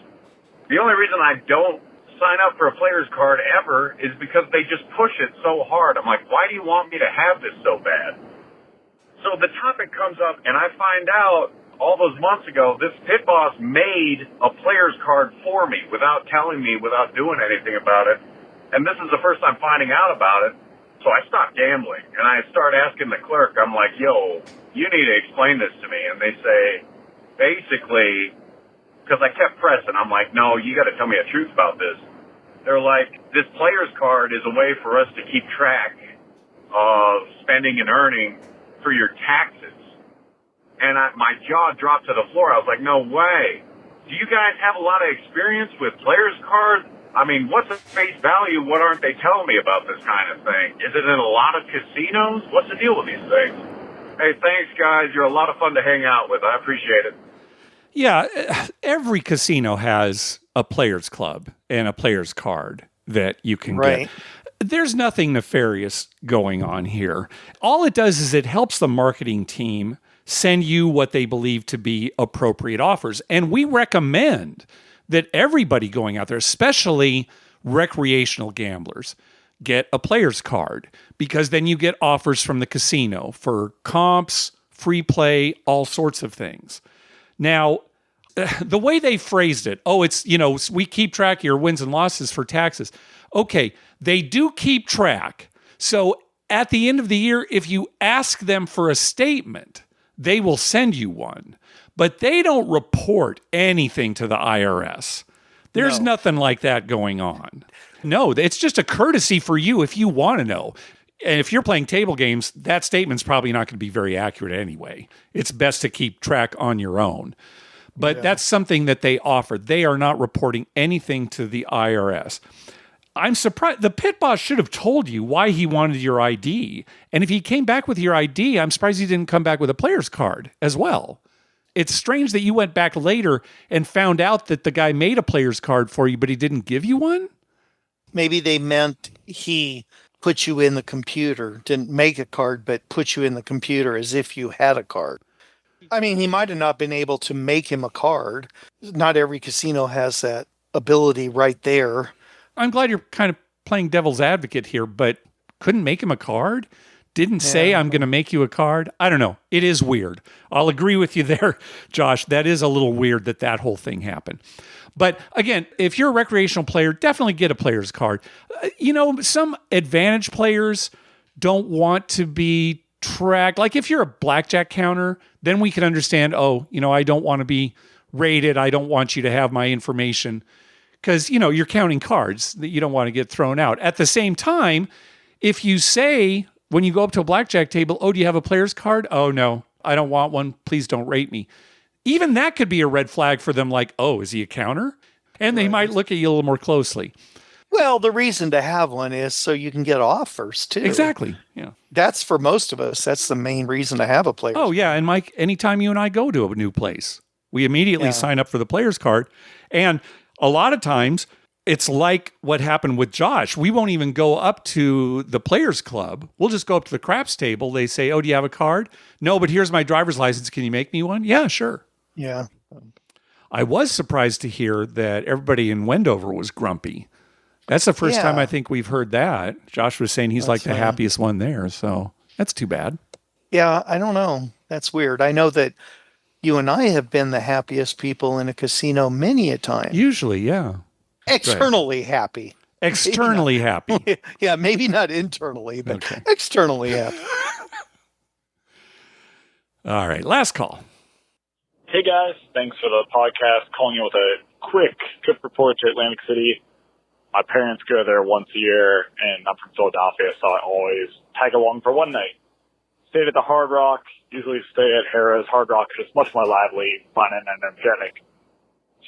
[SPEAKER 7] The only reason I don't sign up for a player's card ever is because they just push it so hard. I'm like, why do you want me to have this so bad? So the topic comes up, and I find out all those months ago, this pit boss made a player's card for me without telling me, without doing anything about it. And this is the first time finding out about it. So I stopped gambling, and I start asking the clerk, I'm like, yo, you need to explain this to me. And they say, basically, because I kept pressing, I'm like, no, you got to tell me the truth about this. They're like, this player's card is a way for us to keep track of spending and earning for your taxes. And my jaw dropped to the floor. I was like, no way. Do you guys have a lot of experience with players' cards? I mean, what's the face value? What aren't they telling me about this kind of thing? Is it in a lot of casinos? What's the deal with these things? Hey, thanks, guys. You're a lot of fun to hang out with. I appreciate it.
[SPEAKER 1] Yeah, every casino has a players club and a players card that you can get. There's nothing nefarious going on here. All it does is it helps the marketing team send you what they believe to be appropriate offers. And we recommend that everybody going out there, especially recreational gamblers, get a player's card, because then you get offers from the casino for comps, free play, all sorts of things. Now, the way they phrased it, it's, we keep track of your wins and losses for taxes. Okay, they do keep track. So at the end of the year, if you ask them for a statement, they will send you one, but they don't report anything to the IRS. There's nothing like that going on. No, it's just a courtesy for you if you want to know. And if you're playing table games, that statement's probably not going to be very accurate anyway. It's best to keep track on your own. But that's something that they offer. They are not reporting anything to the IRS. I'm surprised. The pit boss should have told you why he wanted your ID. And if he came back with your ID, I'm surprised he didn't come back with a player's card as well. It's strange that you went back later and found out that the guy made a player's card for you, but he didn't give you one?
[SPEAKER 2] Maybe they meant he put you in the computer, didn't make a card, but put you in the computer as if you had a card. I mean, he might have not been able to make him a card. Not every casino has that ability right there.
[SPEAKER 1] I'm glad you're kind of playing devil's advocate here, but couldn't make him a card? Didn't say, I'm going to make you a card? I don't know. It is weird. I'll agree with you there, Josh. That is a little weird that whole thing happened. But again, if you're a recreational player, definitely get a player's card. Some advantage players don't want to be tracked. Like if you're a blackjack counter, then we can understand, I don't want to be rated. I don't want you to have my information. Because, you're counting cards that you don't want to get thrown out. At the same time, if you say, when you go up to a blackjack table, do you have a player's card? Oh, no, I don't want one. Please don't rate me. Even that could be a red flag for them, like, oh, is he a counter? And they might look at you a little more closely.
[SPEAKER 2] Well, the reason to have one is so you can get offers too.
[SPEAKER 1] Exactly. Yeah.
[SPEAKER 2] That's for most of us. That's the main reason to have a player.
[SPEAKER 1] Oh, yeah. And Mike, anytime you and I go to a new place, we immediately sign up for the player's card. And a lot of times it's like what happened with Josh. We won't even go up to the players club. We'll just go up to the craps table. They say, oh, do you have a card? No, but here's my driver's license. Can you make me one? Yeah, sure.
[SPEAKER 2] Yeah.
[SPEAKER 1] I was surprised to hear that everybody in Wendover was grumpy. That's the first time I think we've heard that. Josh was saying he's like the happiest one there. So that's too bad.
[SPEAKER 2] Yeah, I don't know. That's weird. I know that you and I have been the happiest people in a casino many a time.
[SPEAKER 1] Usually, yeah.
[SPEAKER 2] Externally happy.
[SPEAKER 1] Externally happy.
[SPEAKER 2] Yeah, maybe not internally, but externally happy.
[SPEAKER 1] All right, last call.
[SPEAKER 8] Hey guys, thanks for the podcast. Calling you with a quick trip report to Atlantic City. My parents go there once a year, and I'm from Philadelphia, so I always tag along for one night. Stayed at the Hard Rock, usually stay at Harrah's. Hard Rock is much more lively, fun, and energetic.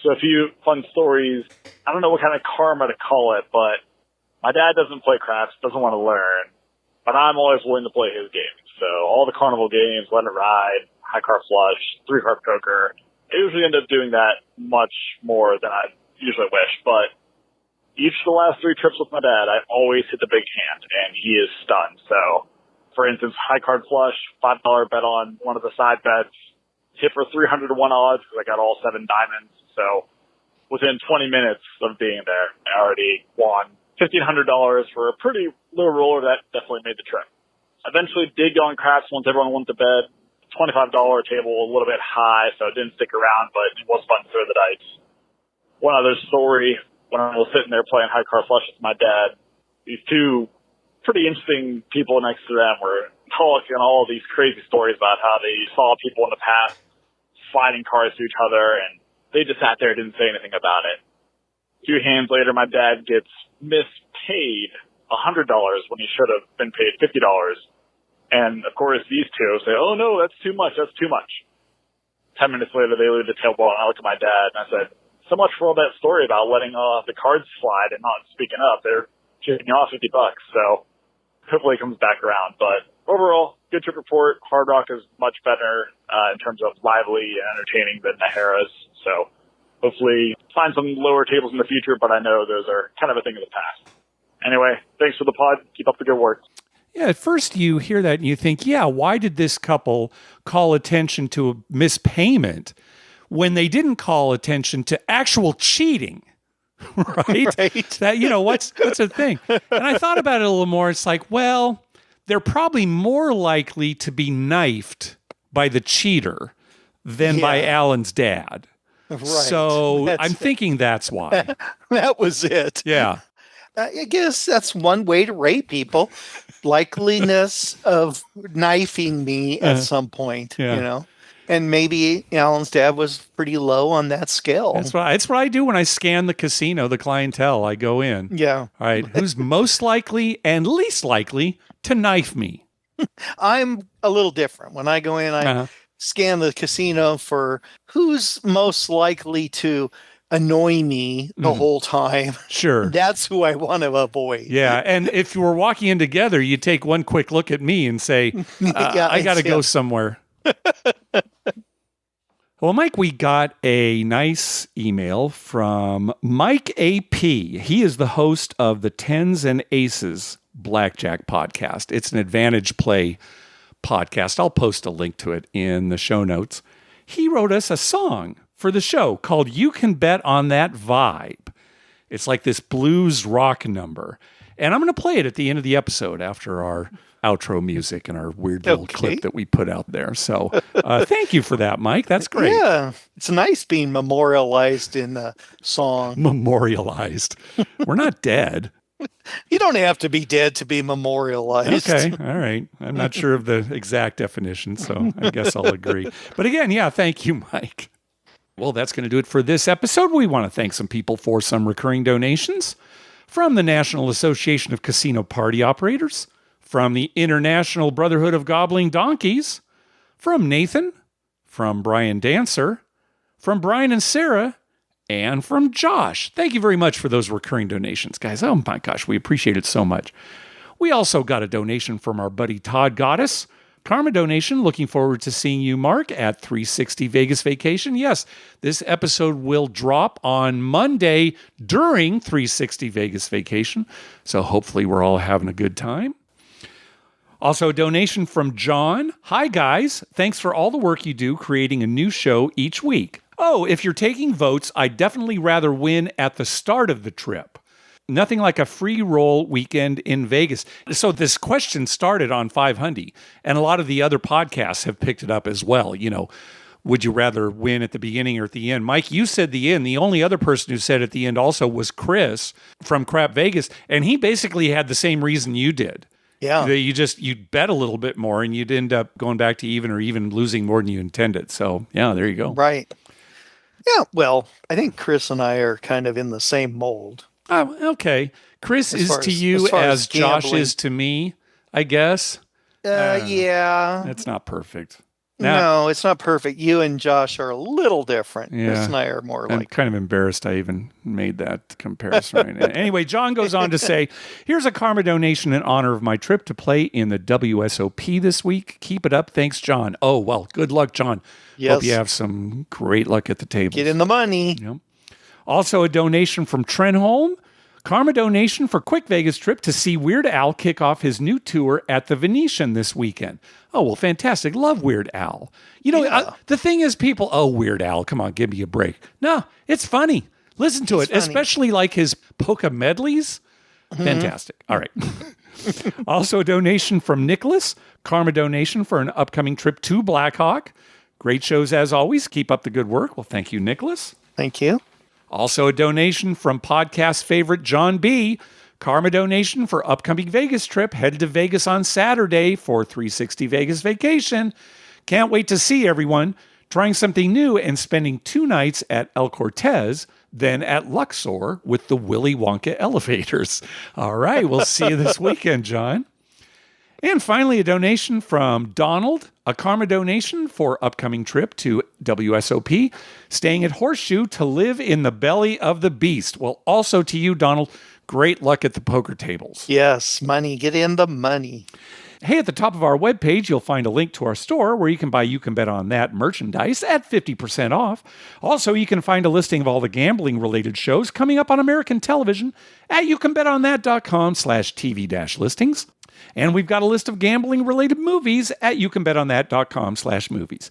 [SPEAKER 8] So a few fun stories. I don't know what kind of karma to call it, but my dad doesn't play craps, doesn't want to learn, but I'm always willing to play his games. So all the carnival games, Let It Ride, High Card Flush, 3-card poker, I usually end up doing that much more than I usually wish, but each of the last 3 trips with my dad, I always hit the big hand, and he is stunned. So, for instance, High Card Flush, $5 bet on one of the side bets, hit for 300 to 1 odds because I got all 7 diamonds. So, within 20 minutes of being there, I already won $1,500 for a pretty low roller that definitely made the trip. Eventually digged on craps once everyone went to bed. $25 table, a little bit high, so it didn't stick around, but it was fun to throw the dice. One other story. When I was sitting there playing High Card Flush with my dad, these 2 pretty interesting people next to them were talking all these crazy stories about how they saw people in the past sliding cards to each other, and they just sat there and didn't say anything about it. A few hands later, my dad gets mispaid $100 when he should have been paid $50. And, of course, these 2 say, oh, no, that's too much, that's too much. 10 minutes later, they leave the table, and I looked at my dad, and I said, so much for all that story about letting the cards slide and not speaking up. They're chipping off $50, so hopefully it comes back around. But overall, good trip report. Hard Rock is much better in terms of lively and entertaining than the Harrah's. So hopefully find some lower tables in the future, but I know those are kind of a thing of the past. Anyway, thanks for the pod. Keep up the good work.
[SPEAKER 1] Yeah, at first you hear that and you think, yeah, why did this couple call attention to a mispayment when they didn't call attention to actual cheating, right? That, what's the thing? And I thought about it a little more. It's like, well, they're probably more likely to be knifed by the cheater than by Alan's dad.
[SPEAKER 2] Right.
[SPEAKER 1] So I'm thinking that's why.
[SPEAKER 2] That was it.
[SPEAKER 1] Yeah.
[SPEAKER 2] I guess that's one way to rate people. Likeliness of knifing me at some point, And maybe Alan's dad was pretty low on that scale.
[SPEAKER 1] That's what I do when I scan the casino, the clientele. I go in.
[SPEAKER 2] Yeah.
[SPEAKER 1] All right. Who's most likely and least likely to knife me?
[SPEAKER 2] I'm a little different. When I go in, I scan the casino for who's most likely to annoy me the whole time.
[SPEAKER 1] Sure.
[SPEAKER 2] That's who I want to avoid.
[SPEAKER 1] Yeah. And if you were walking in together, you take one quick look at me and say, I got to go somewhere. Well, Mike, we got a nice email from Mike A.P. He is the host of the Tens and Aces Blackjack podcast. It's an advantage play podcast. I'll post a link to it in the show notes. He wrote us a song for the show called You Can Bet on That Vibe. It's like this blues rock number. And I'm going to play it at the end of the episode after our outro music and our weird little clip that we put out there. So thank you for that, Mike. That's great.
[SPEAKER 2] Yeah, it's nice being memorialized in the song.
[SPEAKER 1] Memorialized. We're not dead.
[SPEAKER 2] You don't have to be dead to be memorialized.
[SPEAKER 1] Okay, all right. I'm not sure of the exact definition, so I guess I'll agree. But again, yeah, thank you, Mike. Well, that's going to do it for this episode. We want to thank some people for some recurring donations from the National Association of Casino Party Operators, from the International Brotherhood of Gobbling Donkeys, from Nathan, from Brian Dancer, from Brian and Sarah, and from Josh. Thank you very much for those recurring donations, guys. Oh my gosh, we appreciate it so much. We also got a donation from our buddy Todd Goddess. Karma donation. Looking forward to seeing you, Mark, at 360 Vegas Vacation. Yes, this episode will drop on Monday during 360 Vegas Vacation. So hopefully we're all having a good time. Also, a donation from John. Hi, guys. Thanks for all the work you do creating a new show each week. Oh, if you're taking votes, I'd definitely rather win at the start of the trip. Nothing like a free roll weekend in Vegas. So this question started on 500, and a lot of the other podcasts have picked it up as well. You know, would you rather win at the beginning or at the end? Mike, you said the end. The only other person who said at the end also was Chris from Crap Vegas, and he basically had the same reason you did.
[SPEAKER 2] Yeah.
[SPEAKER 1] You'd bet a little bit more, and you'd end up going back to even or even losing more than you intended. So, yeah, there you go.
[SPEAKER 2] Right. Yeah, well, I think Chris and I are kind of in the same mold.
[SPEAKER 1] Oh, okay. Chris is to you as Josh is to me, I guess.
[SPEAKER 2] Yeah.
[SPEAKER 1] That's not perfect.
[SPEAKER 2] No, it's not perfect. You and Josh are a little different.
[SPEAKER 1] Yeah.
[SPEAKER 2] Chris and I are more
[SPEAKER 1] I'm
[SPEAKER 2] like...
[SPEAKER 1] kind of embarrassed I even made that comparison right now. Anyway, John goes on to say, here's a karma donation in honor of my trip to play in the WSOP this week. Keep it up. Thanks, John. Oh, well, good luck, John.
[SPEAKER 2] Yes.
[SPEAKER 1] Hope you have some great luck at the table.
[SPEAKER 2] Get in the money.
[SPEAKER 1] Yep. Also, a donation from Trenholm. Karma donation for quick Vegas trip to see Weird Al kick off his new tour at the Venetian this weekend. Oh, well, fantastic. Love Weird Al. You know, the thing is, people, Weird Al, come on, give me a break. No, it's funny. Listen to it, especially like his polka medleys. Mm-hmm. Fantastic. All right. Also, a donation from Nicholas. Karma donation for an upcoming trip to Blackhawk. Great shows as always. Keep up the good work. Well, thank you, Nicholas.
[SPEAKER 2] Thank you.
[SPEAKER 1] Also, a donation from podcast favorite John B. Karma donation for upcoming Vegas trip. Headed to Vegas on Saturday for 360 Vegas Vacation. Can't wait to see everyone. Trying something new and spending 2 nights at El Cortez, then at Luxor with the Willy Wonka elevators. All right, we'll see you this weekend, John. And finally, a donation from Donald, a karma donation for upcoming trip to WSOP, staying at Horseshoe to live in the belly of the beast. Well, also to you, Donald, great luck at the poker tables.
[SPEAKER 2] Yes, money. Get in the money.
[SPEAKER 1] Hey, at the top of our webpage, you'll find a link to our store where you can buy You Can Bet On That merchandise at 50% off. Also, you can find a listing of all the gambling-related shows coming up on American television at youcanbetonThat.com/TV-listings. And we've got a list of gambling-related movies at youcanbetonThat.com/movies.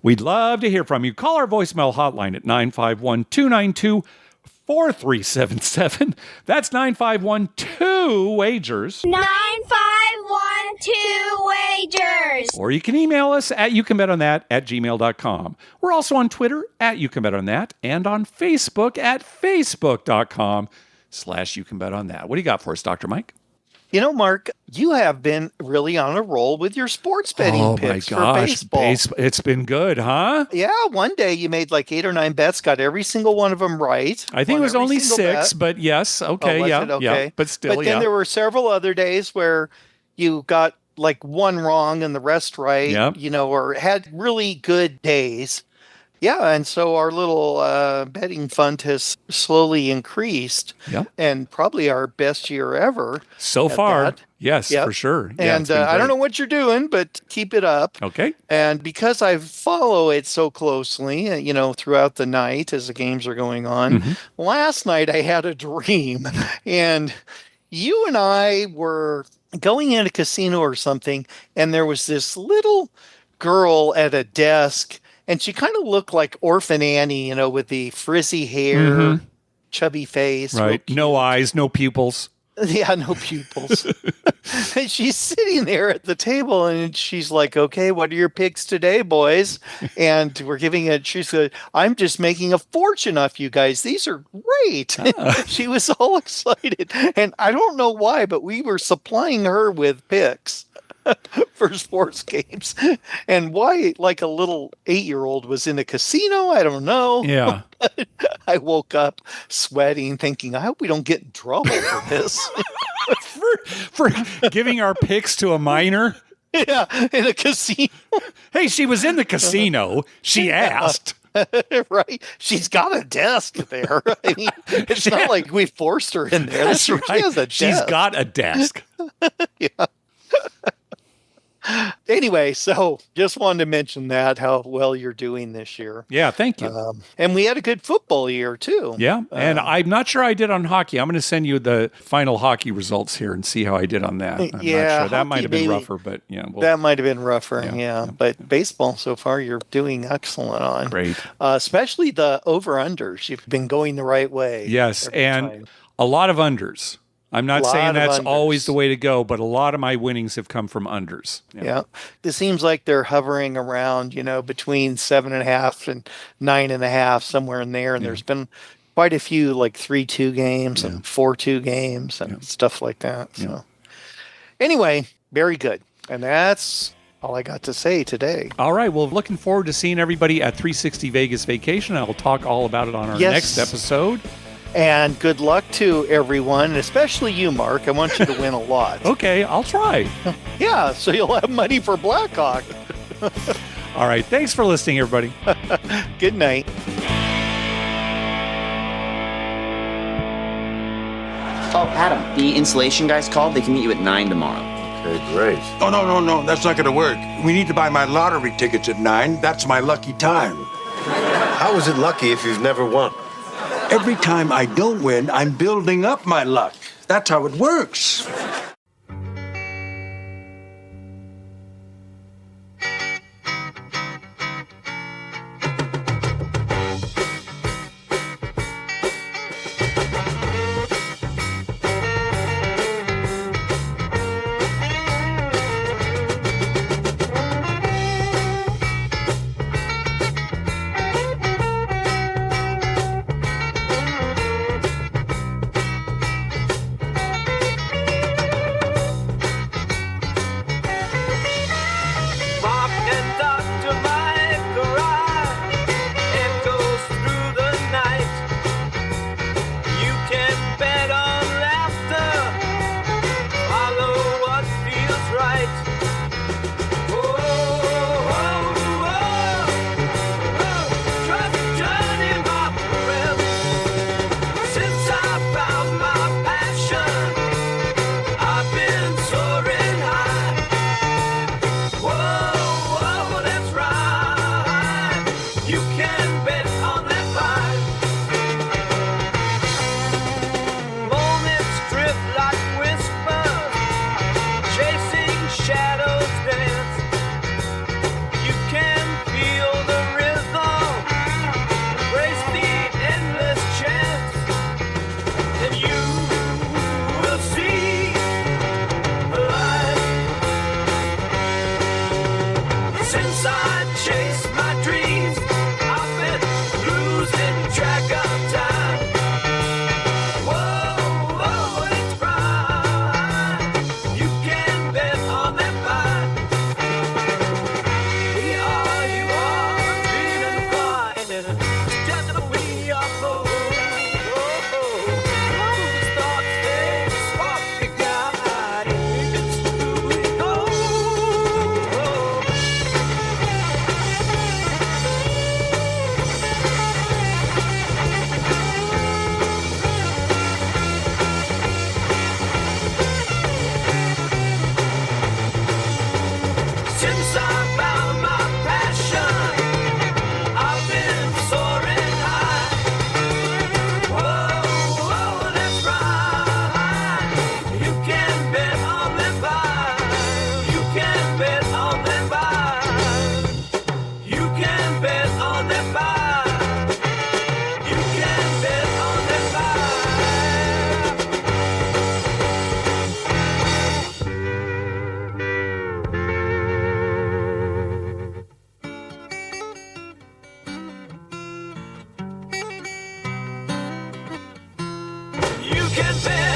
[SPEAKER 1] We'd love to hear from you. Call our voicemail hotline at 951-292-4377. That's 951-2-WAGERS.
[SPEAKER 9] 9512-WAGERS.
[SPEAKER 1] Or you can email us at youcanbetonthat@gmail.com. We're also on Twitter at youcanbetonthat and on Facebook at facebook.com/youcanbetonthat. What do you got for us, Dr. Mike?
[SPEAKER 2] You know, Mark, you have been really on a roll with your sports betting picks for baseball.
[SPEAKER 1] It's been good, huh?
[SPEAKER 2] Yeah, one day you made like 8 or 9 bets, got every single one of them right.
[SPEAKER 1] I think it was only 6, but yes, okay, yeah, but still,
[SPEAKER 2] But then there were several other days where you got like one wrong and the rest right, you know, or had really good days. Yeah, and so our little betting fund has slowly increased, and probably our best year ever
[SPEAKER 1] so far. Yes, for sure. Yeah,
[SPEAKER 2] and I don't know what you're doing, but keep it up.
[SPEAKER 1] Okay.
[SPEAKER 2] And because I follow it so closely, you know, throughout the night as the games are going on, last night I had a dream, and you and I were going in a casino or something, and there was this little girl at a desk. And she kind of looked like Orphan Annie, you know, with the frizzy hair, chubby face.
[SPEAKER 1] Right. No eyes, no pupils.
[SPEAKER 2] Yeah, no pupils. And she's sitting there at the table and she's like, okay, what are your picks today, boys? And we're giving it, she said, I'm just making a fortune off you guys. These are great. She was all excited. And I don't know why, but we were supplying her with picks for sports games. And why, like a little 8-year-old was in a casino, I don't know.
[SPEAKER 1] Yeah.
[SPEAKER 2] I woke up sweating, thinking, I hope we don't get in trouble for this.
[SPEAKER 1] for giving our picks to a minor.
[SPEAKER 2] Yeah, in a casino.
[SPEAKER 1] Hey, she was in the casino. She asked.
[SPEAKER 2] Right. She's got a desk there. I mean, it's not like we forced her in there.
[SPEAKER 1] That's
[SPEAKER 2] She
[SPEAKER 1] right.
[SPEAKER 2] has a
[SPEAKER 1] She's
[SPEAKER 2] desk.
[SPEAKER 1] got a desk.
[SPEAKER 2] Anyway, so just wanted to mention that, how well you're doing this year.
[SPEAKER 1] Yeah, thank you.
[SPEAKER 2] And we had a good football year, too.
[SPEAKER 1] Yeah, and I'm not sure I did on hockey. I'm going to send you the final hockey results here and see how I did on that. I'm not sure. That
[SPEAKER 2] hockey
[SPEAKER 1] might have been
[SPEAKER 2] maybe-
[SPEAKER 1] rougher, but yeah.
[SPEAKER 2] That might have been rougher,
[SPEAKER 1] Yeah,
[SPEAKER 2] yeah.
[SPEAKER 1] yeah.
[SPEAKER 2] But baseball so far, you're doing excellent on.
[SPEAKER 1] Great.
[SPEAKER 2] Especially the over-unders. You've been going the right way.
[SPEAKER 1] Yes,
[SPEAKER 2] every
[SPEAKER 1] and
[SPEAKER 2] time.
[SPEAKER 1] a lot of unders. I'm not
[SPEAKER 2] Lot
[SPEAKER 1] saying
[SPEAKER 2] of
[SPEAKER 1] that's
[SPEAKER 2] unders.
[SPEAKER 1] always the way to go, but a lot of my winnings have come from unders.
[SPEAKER 2] Yeah. It seems like they're hovering around, between 7.5 and 9.5, somewhere in there. And there's been quite a few like 3-2 games and 4-2 games and stuff like that. So anyway, very good. And that's all I got to say today.
[SPEAKER 1] All right. Well, looking forward to seeing everybody at 360 Vegas Vacation. I'll talk all about it on our
[SPEAKER 2] Yes.
[SPEAKER 1] next episode.
[SPEAKER 2] And good luck to everyone, and especially you, Mark. I want you to win a lot.
[SPEAKER 1] Okay, I'll try.
[SPEAKER 2] Yeah, so you'll have money for Blackhawk.
[SPEAKER 1] All right. Thanks for listening, everybody.
[SPEAKER 2] Good night.
[SPEAKER 10] Oh, Adam, the installation guys called. They can meet you at 9 tomorrow.
[SPEAKER 11] Okay, great.
[SPEAKER 12] Oh, no. That's not going to work. We need to buy my lottery tickets at 9. That's my lucky time.
[SPEAKER 11] How is it lucky if you've never won?
[SPEAKER 12] Every time I don't win, I'm building up my luck. That's how it works.
[SPEAKER 13] Mark and Dr. Mike arrive. Echoes through the night. You can bet on laughter. Follow what feels right. Trust Johnny, my friend. Since I found my passion, I've been soaring high. Whoa, that's right. You can bet on that vibe. Moments drift like whispers, chasing shadows dance. You can feel the rhythm, embrace the endless chance, and you will see life. Since I chased my dreams, I've been losing track of time. Whoa, it's right. You can bet on that vibe. We are, you are, dreaming of flying, and together we are bold. Those thoughts, they spark ignite. It's who we go. Since I found my passion, I've been soaring high. Whoa, that's right. You can bet on that vibe. You can bet on that vibe. You can bet on that vibe. You can bet on that vibe. You can bet